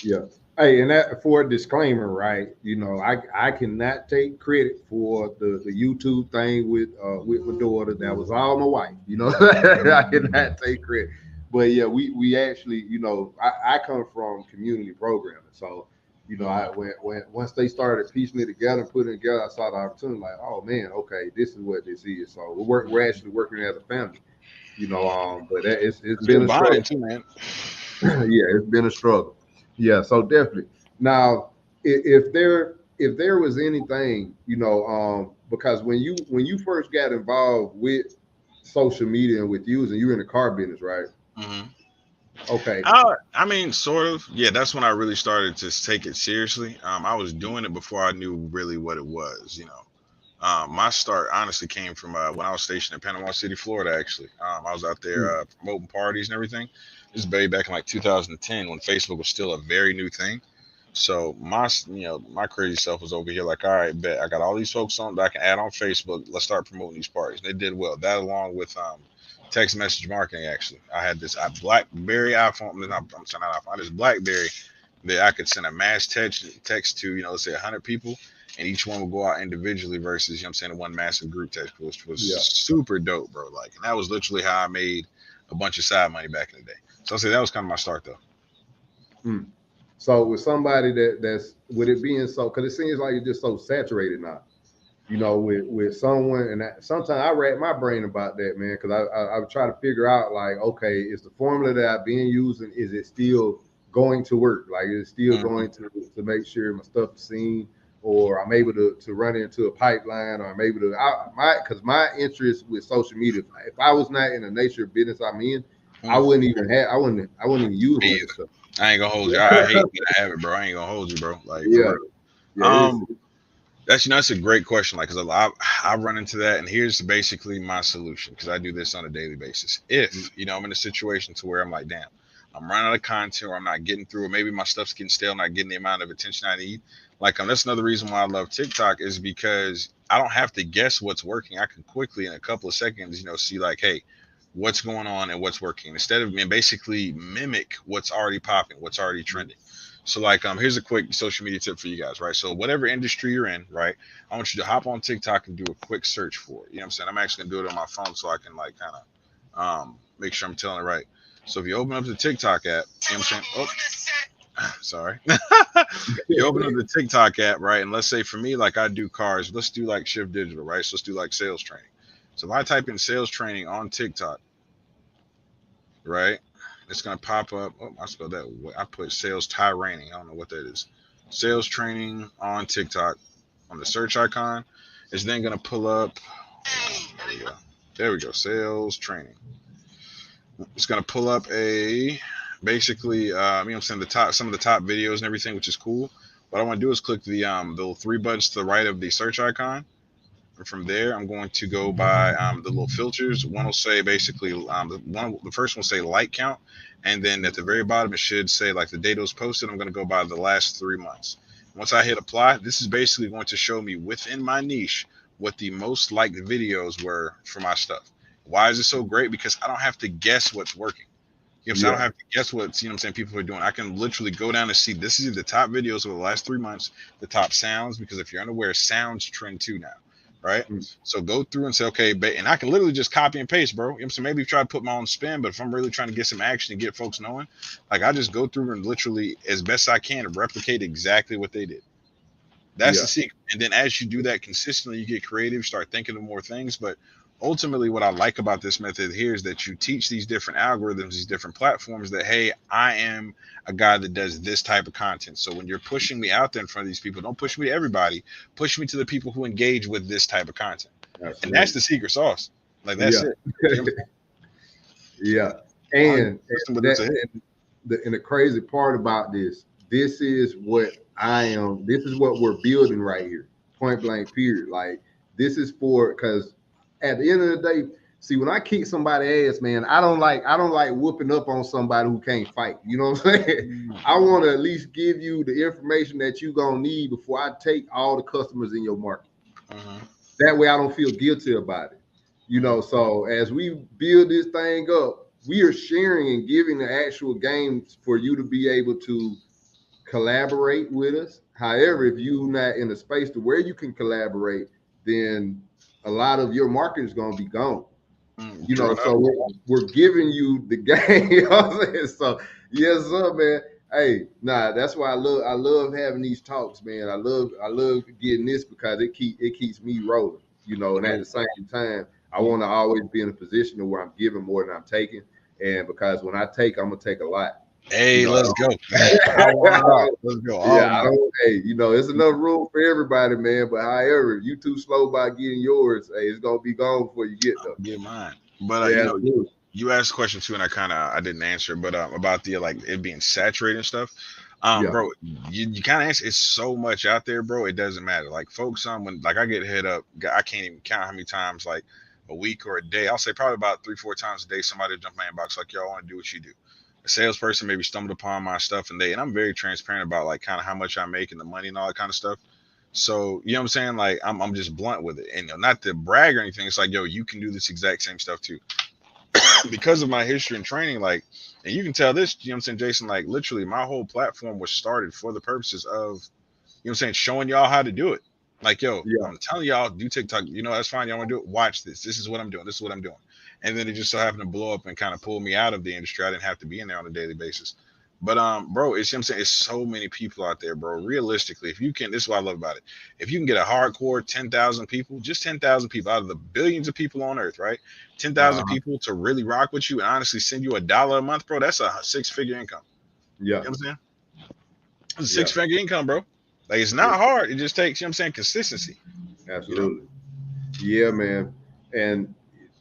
Yeah. Hey, and that for a disclaimer, right? You know, I cannot take credit for the YouTube thing with my daughter. That was all my wife. You know, I cannot take credit. But yeah, we actually, you know, I come from community programming, so you know, when once they started piecing it together and putting it together, I saw the opportunity. Like, oh man, okay, this is what this is. So we're actually working as a family. You know, but it's been a struggle too, man. Yeah, it's been a struggle. Yeah, so definitely. Now, if there was anything, you know, because when you first got involved with social media and with using, you were in the car business, right? Mm-hmm. Okay. I mean, sort of. Yeah, that's when I really started to take it seriously. I was doing it before I knew really what it was, you know. My start honestly came from when I was stationed in Panama City, Florida. Actually, I was out there promoting parties and everything. This is back in like 2010 when Facebook was still a very new thing. So my crazy self was over here like, all right, bet I got all these folks on that I can add on Facebook. Let's start promoting these parties. They did well. That along with text message marketing. Actually, I had this BlackBerry iPhone. I'm saying not iPhone. This BlackBerry that I could send a mass text to, you know, let's say 100 people. and each one would go out individually versus, you know what I'm saying, one massive group text, which was Yeah. super dope, bro. Like, and that was literally how I made a bunch of side money back in the day. So I'll say that was kind of my start though. So with somebody that's with it being so, because it seems like it's just so saturated now, you know, with someone, and sometimes I rack my brain about that, man, because I try to figure out, like, okay, is the formula that I've been using, is it still going to work? Like, is it still going to make sure my stuff is seen, or I'm able to run into a pipeline, or I'm able to, because my interest with social media, if I was not in the nature of business I'm in, I wouldn't even use it. Stuff. I ain't gonna hold you. I hate when I have it, bro. I ain't gonna hold you, bro. Like, that's a great question. Like, because I run into that, and here's basically my solution, because I do this on a daily basis. If you know I'm in a situation to where I'm like, damn, I'm running out of content, or I'm not getting through, or maybe my stuff's getting stale, not getting the amount of attention I need. Like, that's another reason why I love TikTok, is because I don't have to guess what's working. I can quickly, in a couple of seconds, see like, hey, what's going on and what's working, instead of basically mimic what's already popping, what's already trending. So like, here's a quick social media tip for you guys, right? So whatever industry you're in, right, I want you to hop on TikTok and do a quick search for it. You know what I'm saying? I'm actually gonna do it on my phone so I can like kind of make sure I'm telling it right. So if you open up the TikTok app, you know what I'm saying? Oh, sorry. You open up the TikTok app, right? And let's say for me, like I do cars, let's do like Shift Digital, right? So let's do like sales training. So if I type in sales training on TikTok, right, it's gonna pop up. Oh, I spelled that. I put sales training. I don't know what that is. Sales training on TikTok on the search icon. It's then gonna pull up. There we go. There we go. Sales training. It's gonna pull up basically, you know what I'm saying, some of the top videos and everything, which is cool. What I want to do is click the little three buttons to the right of the search icon. And from there, I'm going to go by the little filters. One will say basically, the first one will say like count. And then at the very bottom, it should say like the date it was posted. I'm going to go by the last 3 months. Once I hit apply, this is basically going to show me within my niche what the most liked videos were for my stuff. Why is it so great? Because I don't have to guess what's working. You know what I'm saying? I don't have to guess what, you know what I'm saying, people are doing. I can literally go down and see this is the top videos over the last 3 months, the top sounds, because if you're unaware, sounds trend too now. Right? So go through and say, okay, and I can literally just copy and paste, bro. You know what I'm saying? Maybe try to put my own spin, but if I'm really trying to get some action and get folks knowing, like I just go through and literally, as best I can, replicate exactly what they did. That's the secret. And then as you do that consistently, you get creative, start thinking of more things. But ultimately, what I like about this method here is that you teach these different algorithms, these different platforms that, hey, I am a guy that does this type of content. So when you're pushing me out there in front of these people, don't push me to everybody, push me to the people who engage with this type of content. Absolutely. And that's the secret sauce. Like that's it. And the crazy part about this is what this is what we're building right here. Point blank period. Like this is because at the end of the day, see, when I kick somebody's ass, man, I don't like whooping up on somebody who can't fight. You know what I'm saying? I want to at least give you the information that you're gonna need before I take all the customers in your market. That way I don't feel guilty about it. You know, so as we build this thing up, we are sharing and giving the actual games for you to be able to collaborate with us. However, if you're not in a space to where you can collaborate, then a lot of your market is going to be gone. You know, so we're giving you the game. You know what I'm saying? So yes, sir, man. Hey, that's why I love having these talks, man. I love getting this because it keeps me rolling. You know, and at the same time, I want to always be in a position where I'm giving more than I'm taking, and because when I take, I'm gonna take a lot. Hey, you know, let's go. Let's go. Hey, you know, it's enough room for everybody, man. But however, if you too slow by getting yours, hey, it's gonna be gone before you get there. Get mine. But you know, you asked a question too, and I didn't answer. But about the like it being saturated and stuff. Bro, you kind of answer. It's so much out there, bro. It doesn't matter. Like folks, when like I get hit up, I can't even count how many times, like a week or a day. I'll say probably about 3-4 times a day. Somebody will jump in my inbox like, "Yo, I want to do what you do." A salesperson maybe stumbled upon my stuff and I'm very transparent about like kind of how much I make and the money and all that kind of stuff. So, you know what I'm saying? Like I'm just blunt with it, and not to brag or anything. It's like, yo, you can do this exact same stuff too. Because of my history and training, like, and you can tell this, you know what I'm saying, Jason, like literally my whole platform was started for the purposes of, you know what I'm saying, showing y'all how to do it. Like, yo, Yeah. I'm telling y'all, do TikTok. You know, that's fine. Y'all want to do it? Watch this. This is what I'm doing. This is what I'm doing. And then it just so happened to blow up and kind of pull me out of the industry. I didn't have to be in there on a daily basis. But bro, it's you know what I'm saying, it's so many people out there, bro. Realistically, if you can, this is what I love about it. If you can get a hardcore 10,000 people, just 10,000 people out of the billions of people on earth, right? 10,000 Uh-huh. people to really rock with you and honestly send you $1 a month, bro. That's a 6-figure income. You Yeah. know what I'm saying? It's a Yeah. 6-figure income, bro. Like, it's not hard. It just takes, you know what I'm saying, consistency. Absolutely. Yeah, man. And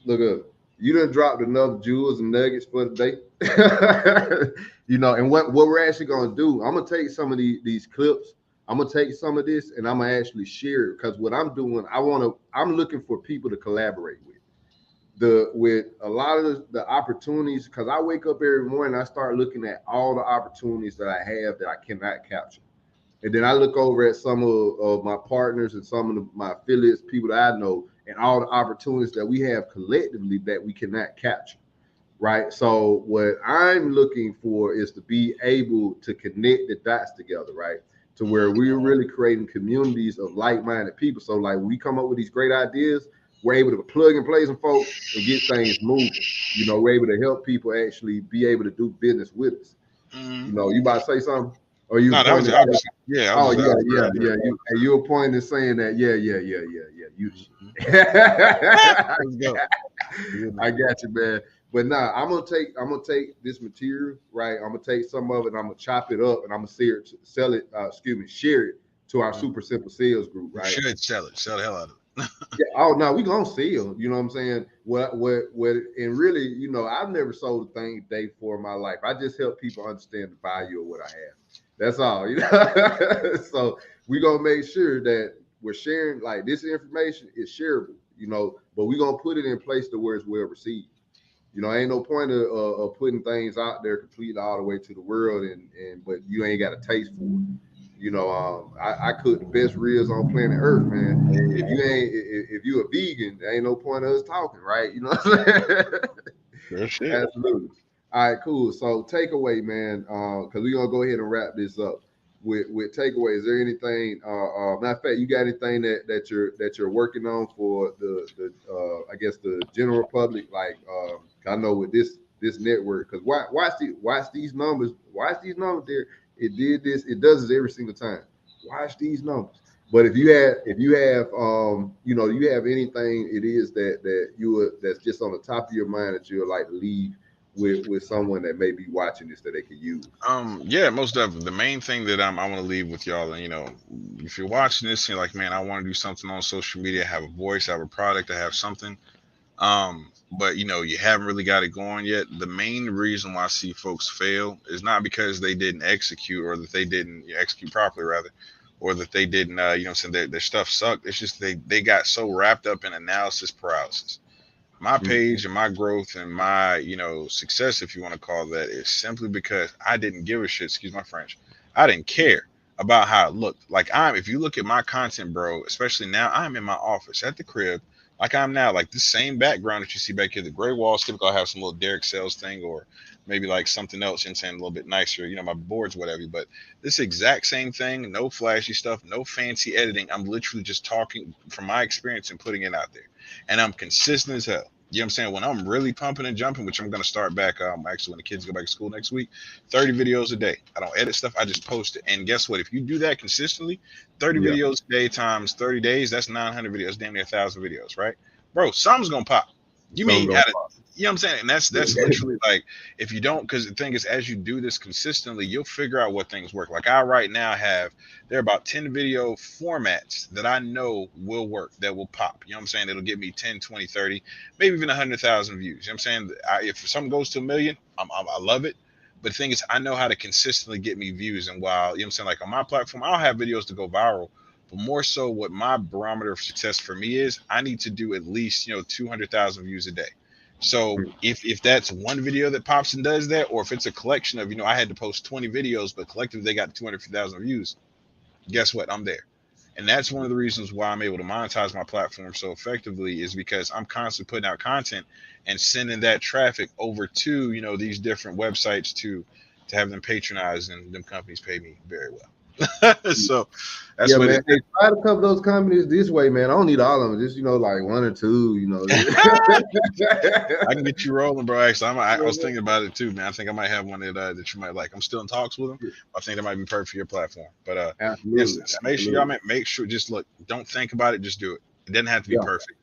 look up, you done dropped enough jewels and nuggets for the day. You know, and what we're actually gonna do, I'm gonna take some of these clips, I'm gonna take some of this and I'm gonna actually share it, because what I'm doing, I'm looking for people to collaborate with a lot of the opportunities, because I wake up every morning, I start looking at all the opportunities that I have that I cannot capture. And then I look over at some of my partners and some of my affiliates, people that I know, and all the opportunities that we have collectively that we cannot capture, right? So what I'm looking for is to be able to connect the dots together, right? To where we're really creating communities of like-minded people. So like when we come up with these great ideas, we're able to plug and play some folks and get things moving. You know, we're able to help people actually be able to do business with us. You know, you about to say something? Or you No, that was pointing? the opposite. Yeah, I Oh was yeah, just, yeah. You were pointing and saying that. Yeah. You. Let's go. I got you, man. But nah, I'm gonna take this material, right? I'm gonna take some of it, and I'm gonna chop it up, and I'm gonna share it to our Super Simple Sales group, You right? should sell it. Sell the hell out of it. Yeah. Oh no, we gonna sell. You know what I'm saying? What? And really, you know, I've never sold a thing a day for in my life. I just help people understand the value of what I have. That's all. You know. So we gonna make sure that we're sharing, like, this information is shareable. You know, but we gonna put it in place to where it's well received. You know, ain't no point of putting things out there completely all the way to the world, but you ain't got a taste for it. You know, I cook the best ribs on planet Earth, man. If you a vegan, there ain't no point of us talking, right? You know what I'm saying? Sure shit. Absolutely. All right, cool. So takeaway, man, because we're gonna go ahead and wrap this up with takeaway. Is there anything? Matter of fact, you got anything that you're working on for the I guess the general public? Like, I know with this network, because watch these numbers there. It did this. It does this every single time. Watch these numbers. But if you have you know, you have anything it is that's just on the top of your mind that you would like to leave with someone that may be watching this that they could use. Yeah, most definitely. The main thing that I want to leave with y'all, and you know, if you're watching this, and you're like, man, I want to do something on social media, have a voice, have a product, I have something. But you know, you haven't really got it going yet. The main reason why I see folks fail is not because they didn't execute, or that they didn't execute properly, rather, or that they didn't, you know what I'm saying, their stuff sucked. It's just they got so wrapped up in analysis paralysis. My page and my growth and my, you know, success, if you want to call that, is simply because I didn't give a shit. Excuse my French. I didn't care about how it looked. Like, if you look at my content, bro, especially now, I'm in my office at the crib, like I'm now, like the same background that you see back here, the gray walls. Typically, I'll have some little Derek Sales thing, or maybe like something else, and saying a little bit nicer, you know, my boards, whatever. But this exact same thing, no flashy stuff, no fancy editing. I'm literally just talking from my experience and putting it out there, and I'm consistent as hell. You know what I'm saying? When I'm really pumping and jumping, which I'm going to start back, actually, when the kids go back to school next week, 30 videos a day. I don't edit stuff. I just post it. And guess what? If you do that consistently, 30 videos a day times 30 days, that's 900 videos, damn near 1,000 videos, right? Bro, something's going to pop. You mean, you know what I'm saying? And that's literally like, if you don't, because the thing is, as you do this consistently, you'll figure out what things work. Like I right now there are about 10 video formats that I know will work, that will pop. You know what I'm saying? It'll give me 10, 20, 30, maybe even 100,000 views. You know what I'm saying? If something goes to 1 million, I love it. But the thing is, I know how to consistently get me views. And while, you know what I'm saying, like on my platform, I'll have videos to go viral. But more so, what my barometer of success for me is, I need to do at least, 200,000 views a day. So if that's one video that pops and does that, or if it's a collection of, I had to post 20 videos, but collectively they got 250,000 views, guess what? I'm there. And that's one of the reasons why I'm able to monetize my platform so effectively, is because I'm constantly putting out content and sending that traffic over to, these different websites to have them patronize, and them companies pay me very well. So that's Yeah, what man. it Hey, try to cover those companies this way, man. I don't need all of them. Just like 1 or 2. I can get you rolling, bro. Actually, I was thinking about it too, man. I think I might have one that you might like. I'm still in talks with them. I think that might be perfect for your platform. But Absolutely. yes, make sure y'all make sure. Just look. Don't think about it. Just do it. It doesn't have to be perfect.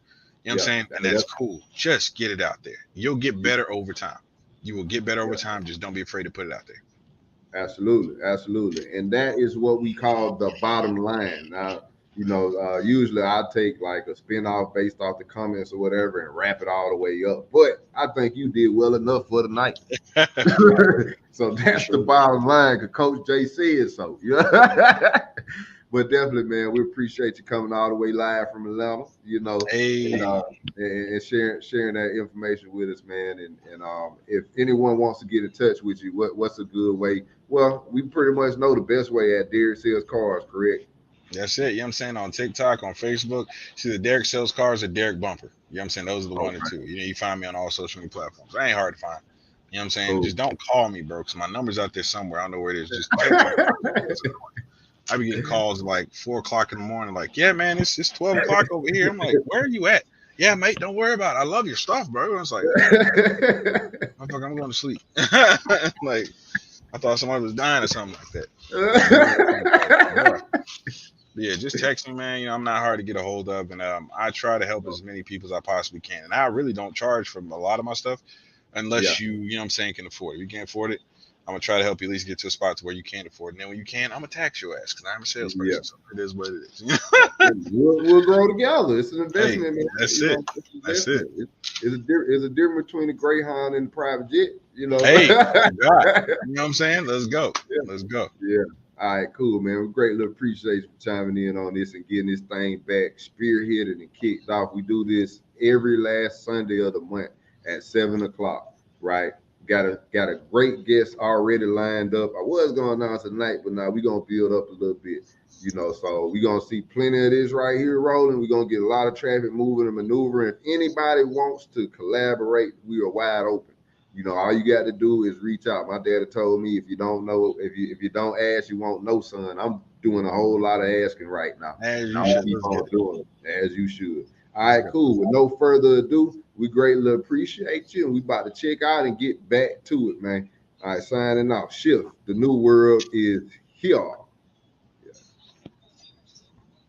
You know what I'm saying? And that's cool. Just get it out there. You'll get better over time. You will get better over time. Just don't be afraid to put it out there. Absolutely, absolutely. And that is what we call the bottom line. Now, usually I take like a spin-off based off the comments or whatever and wrap it all the way up. But I think you did well enough for the night. So that's the bottom line, because Coach Jay said so. But definitely, man, we appreciate you coming all the way live from Atlanta, and sharing that information with us, man. And if anyone wants to get in touch with you, what's a good way? Well, we pretty much know the best way at Derek Sells Cars, correct? That's it. You know what I'm saying? On TikTok, on Facebook, see the Derek Sells Cars or Derek Bumper. You know what I'm saying? Those are the 1 and 2. You find me on all social media platforms. I ain't hard to find. You know what I'm saying? Cool. Just don't call me, bro, because my number's out there somewhere. I don't know where it is. Just text me. I be getting calls like 4 o'clock in the morning, like, yeah, man, it's 12 o'clock over here. I'm like, where are you at? Yeah, mate, don't worry about it. I love your stuff, bro. It's like, I'm going to sleep. Like, I thought somebody was dying or something like that. Yeah, just text me, man. I'm not hard to get a hold of, and I try to help as many people as I possibly can. And I really don't charge for a lot of my stuff unless you know what I'm saying, can afford it. If you can't afford it, I'm gonna try to help you at least get to a spot to where you can afford it. And then when you can, I'm gonna tax your ass because I'm a salesperson. Yeah. So it is what it is. We'll grow together. It's an investment, man. That's it. That's it. It's a difference between a Greyhound and a private jet. Hey, God. You know what I'm saying? Let's go. Yeah. Let's go. Yeah. All right, cool, man. We greatly appreciate you chiming in on this and getting this thing back spearheaded and kicked off. We do this every last Sunday of the month at 7 o'clock, right? Got a great guest already lined up. I was going to announce tonight, but now we're going to build up a little bit, so we're going to see plenty of this right here rolling. We're going to get a lot of traffic moving and maneuvering. If anybody wants to collaborate, we are wide open. All you got to do is reach out. My daddy told me, if you don't know, if you don't ask, you won't know, son. I'm doing a whole lot of asking right now. As you should. Keep on doing it, as you should. All right, cool. With no further ado, we greatly appreciate you, and we about to check out and get back to it, man. All right, signing off. Shift. The new world is here.